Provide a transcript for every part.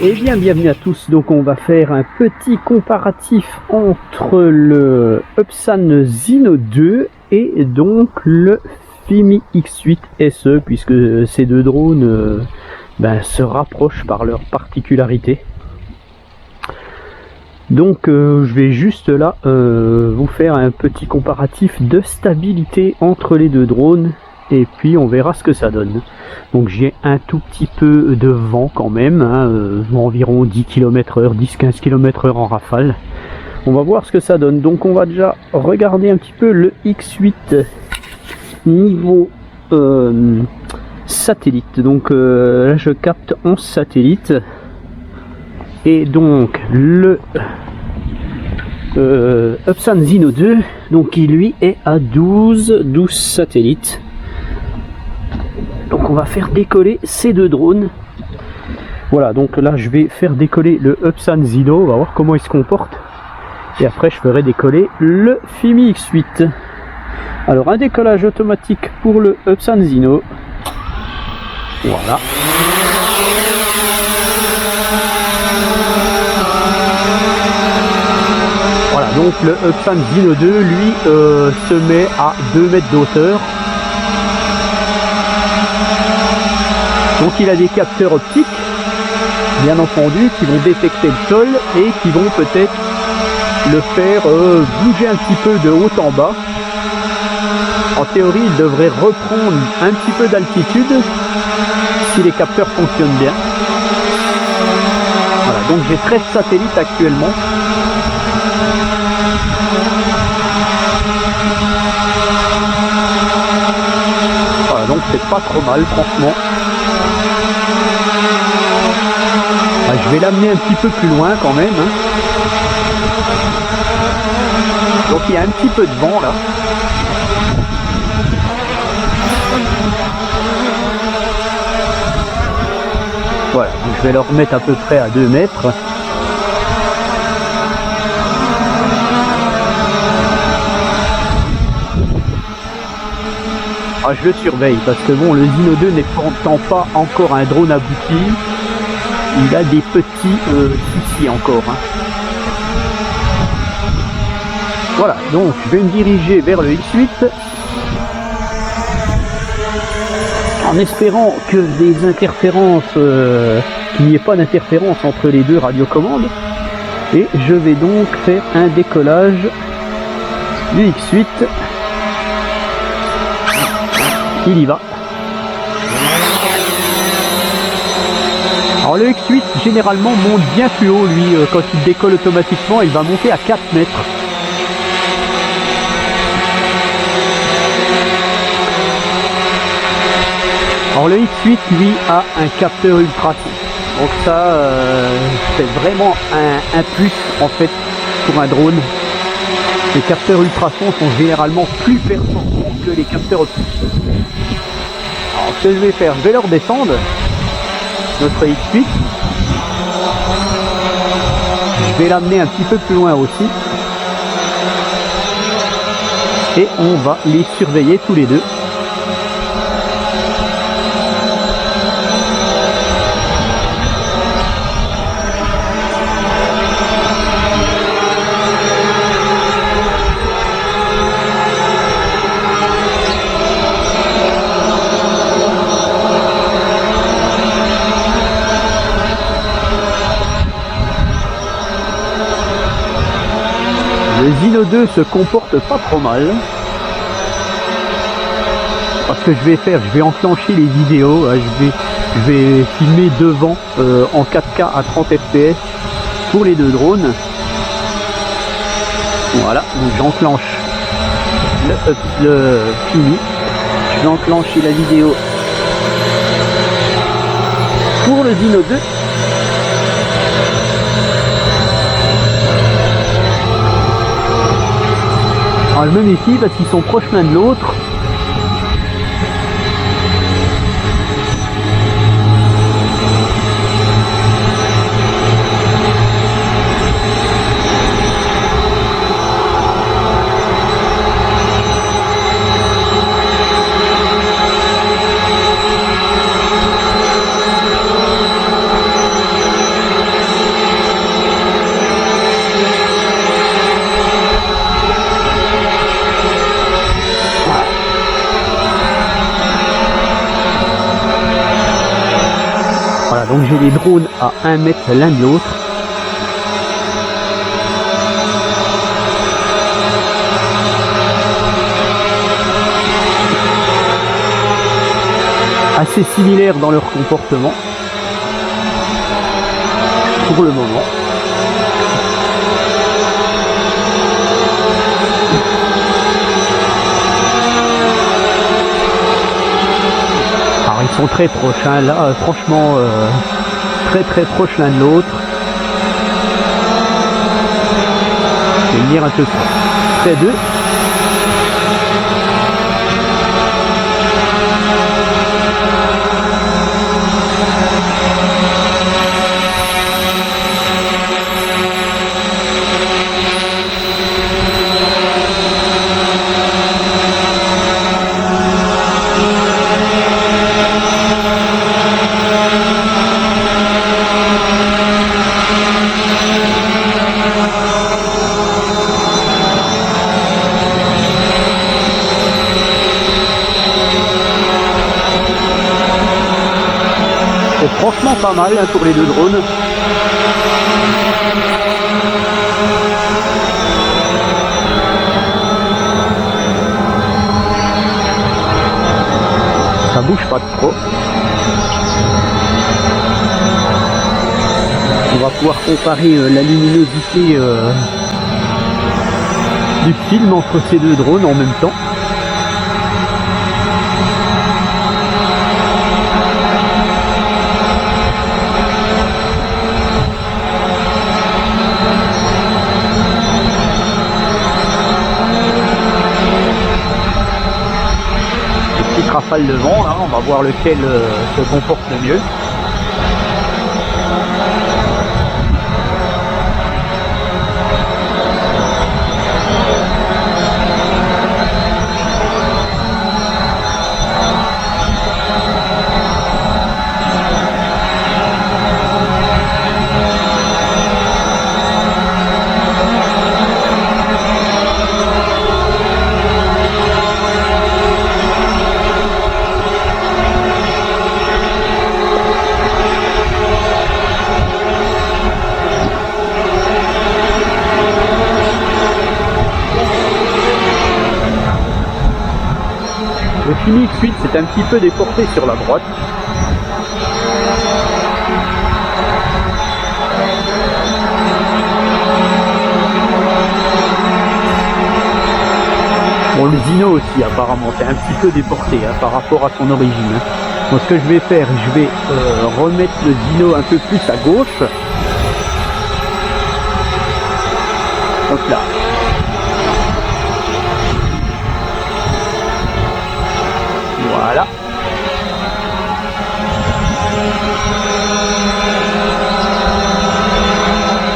Eh bien, bienvenue à tous. Donc, on va faire un petit comparatif entre le Upsan Zino 2 et donc le Fimi X8 SE, puisque ces deux drones se rapprochent par leurs particularités. Donc, je vais juste là vous faire un petit comparatif de stabilité entre les deux drones. Et puis on verra ce que ça donne. Donc j'ai un tout petit peu de vent quand même, environ 10 km/h, 10-15 km/h en rafale. On va voir ce que ça donne. Donc on va déjà regarder un petit peu le X8 niveau satellite. Donc là je capte 11 satellites. Et donc le Upsan Zino 2, donc qui lui est à 12 satellites. Donc on va faire décoller ces deux drones. Voilà, donc là je vais faire décoller le Upsan Zino, on va voir comment il se comporte. Et après je ferai décoller le Fimi X8. Alors un décollage automatique pour le Upsan Zino. Voilà. Voilà, donc le Upsan Zino 2, lui, se met à 2 mètres d'hauteur. Donc il a des capteurs optiques, bien entendu, qui vont détecter le sol et qui vont peut-être le faire bouger un petit peu de haut en bas. En théorie, il devrait reprendre un petit peu d'altitude si les capteurs fonctionnent bien. Voilà, donc j'ai 13 satellites actuellement. Voilà, donc c'est pas trop mal, franchement. Je vais l'amener un petit peu plus loin quand même. Donc il y a un petit peu de vent là. Voilà, donc je vais le remettre à peu près à 2 mètres. Je le surveille parce que bon, le Zino 2 n'est pourtant pas encore un drone abouti. Il a des petits soucis encore. Voilà, donc je vais me diriger vers le X8 en espérant que des interférences, qu'il n'y ait pas d'interférence entre les deux radiocommandes. Et je vais donc faire un décollage du X8. Il y va. Alors le X8 généralement monte bien plus haut, lui, quand il décolle automatiquement, il va monter à 4 mètres. Alors le X8 lui a un capteur ultrason. Donc ça c'est vraiment un plus en fait pour un drone. Les capteurs ultrasons sont généralement plus performants que les capteurs optiques. Alors ce que je vais faire, je vais leur descendre notre X8. Je vais l'amener un petit peu plus loin aussi. Et on va les surveiller tous les deux. Le Zino 2 se comporte pas trop mal. Parce que je vais enclencher les vidéos, je vais filmer devant en 4K à 30 fps pour les deux drones. Voilà, donc j'enclenche le Fimi. Je vais enclencher la vidéo pour le Zino 2. Alors je me méfie parce qu'ils sont proches l'un de l'autre. donc j'ai les drones à 1 mètre l'un de l'autre. Assez similaires dans leur comportement pour le moment. Alors ils sont très proches, hein, là franchement très proches l'un de l'autre. Je vais venir un peu près d'eux. C'est franchement pas mal hein, pour les deux drones. Ça bouge pas trop. On va pouvoir comparer la luminosité du film entre ces deux drones en même temps. Rafale de vent, là, on va voir lequel se comporte le mieux. Le Phoenix 8 s'est un petit peu déporté sur la droite. Bon, le Zino aussi apparemment c'est un petit peu déporté hein, par rapport à son origine. Donc ce que je vais faire, je vais remettre le Zino un peu plus à gauche. Donc là. Voilà.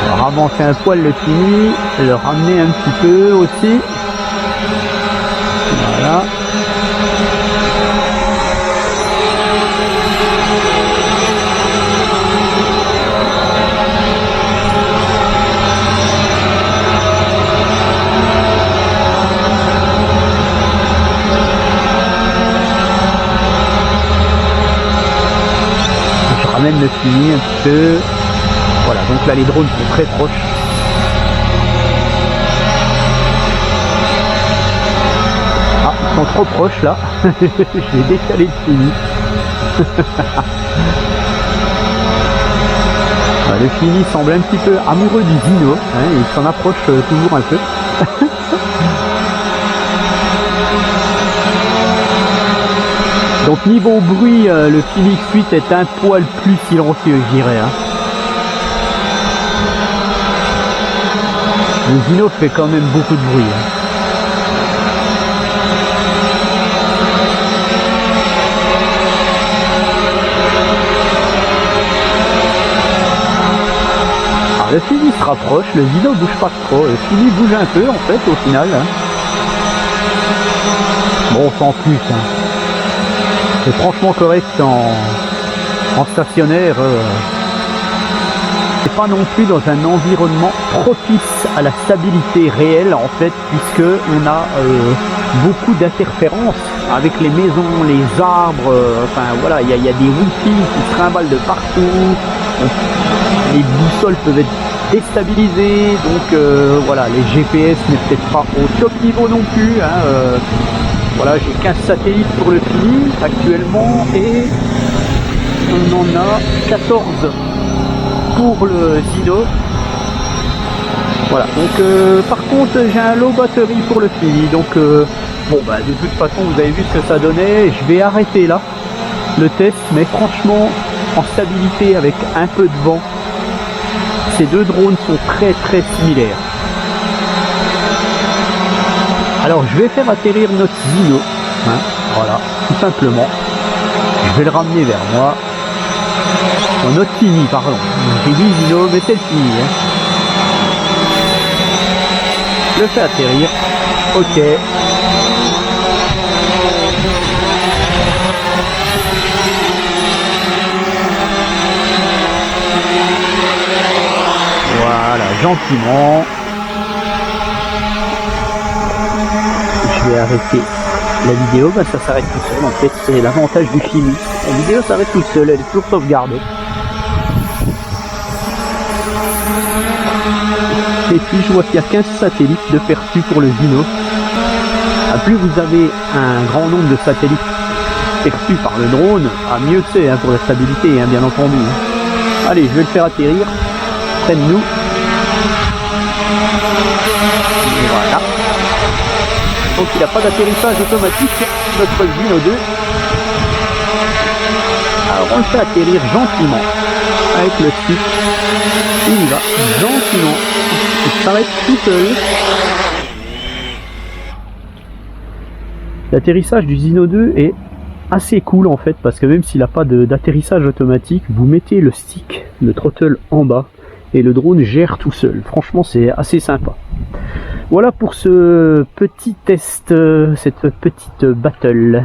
On va ramasser un poil le fini, le ramener un petit peu aussi. Voilà. Ramène le fini un petit peu. Voilà, donc là les drones sont très proches. Ah, ils sont trop proches là. Je vais décaler le fini. Le fini semble un petit peu amoureux du Zino, hein, il s'en approche toujours un peu. Donc niveau bruit, le Phoenix 8 est un poil plus silencieux, je dirais. Hein. Le Zino fait quand même beaucoup de bruit. Hein. Alors, le Phoenix se rapproche, le Zino bouge pas trop. Le Phoenix bouge un peu en fait au final. Hein. Bon, sans plus. Hein. C'est franchement correct en stationnaire. c'est pas non plus dans un environnement propice à la stabilité réelle en fait, puisque on a beaucoup d'interférences avec les maisons, les arbres, enfin voilà, il y a des wifi qui se trimballent de partout, les boussoles peuvent être déstabilisées, donc voilà, les GPS n'est peut-être pas au top niveau non plus, hein, voilà, j'ai 15 satellites pour le fini actuellement et on en a 14 pour le Zino. Voilà, donc par contre j'ai un low batterie pour le fini, donc bon bah de toute façon vous avez vu ce que ça donnait, je vais arrêter là le test, mais franchement en stabilité avec un peu de vent, ces deux drones sont très similaires. Alors je vais faire atterrir notre Zino, hein, voilà, tout simplement. Je vais le ramener vers moi. Oh, notre Fini, pardon. J'ai dit Zino, mais c'est le Fini. Hein. Je le fais atterrir. Ok. Voilà, gentiment. Je vais arrêter la vidéo, bah ça s'arrête tout seul en fait, c'est l'avantage du Fini. La vidéo s'arrête toute seule, elle est toujours sauvegardée. Et puis je vois qu'il y a 15 satellites de perçus pour le Zino. Plus vous avez un grand nombre de satellites perçus par le drone, mieux c'est hein, pour la stabilité, hein, bien entendu. Allez, je vais le faire atterrir près de nous. Et voilà. Donc il n'a pas d'atterrissage automatique, notre Zino 2. Alors on le fait atterrir gentiment avec le stick. Il y va gentiment. Il s'arrête tout seul. L'atterrissage du Zino 2 est assez cool en fait, parce que même s'il n'a pas d'atterrissage automatique, vous mettez le stick, le throttle en bas et le drone gère tout seul. Franchement c'est assez sympa. Voilà pour ce petit test, cette petite battle.